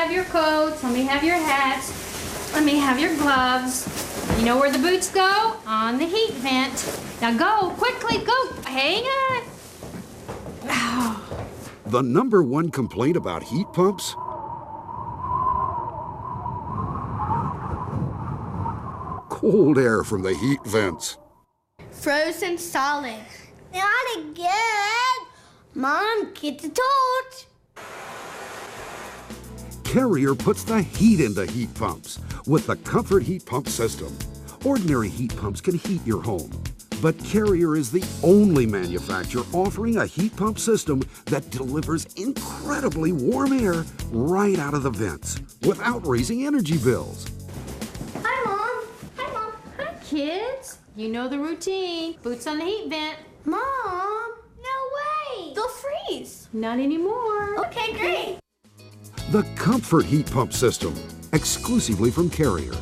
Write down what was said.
have your coats. Let me have your hats. Let me have your gloves. You know where the boots go? On the heat vent. Now go, quickly, go. Hang on. The #1 complaint about heat pumps? Cold air from the heat vents. Frozen solid. Not again. Mom, get the torch. Carrier puts the heat into heat pumps with the Comfort Heat Pump System. Ordinary heat pumps can heat your home, but Carrier is the only manufacturer offering a heat pump system that delivers incredibly warm air right out of the vents without raising energy bills. Hi, Mom. Hi, Mom. Hi, kids. You know the routine. Boots on the heat vent. Mom, no way. They'll freeze. Not anymore. Okay, great. The Comfort Heat Pump System, exclusively from Carrier.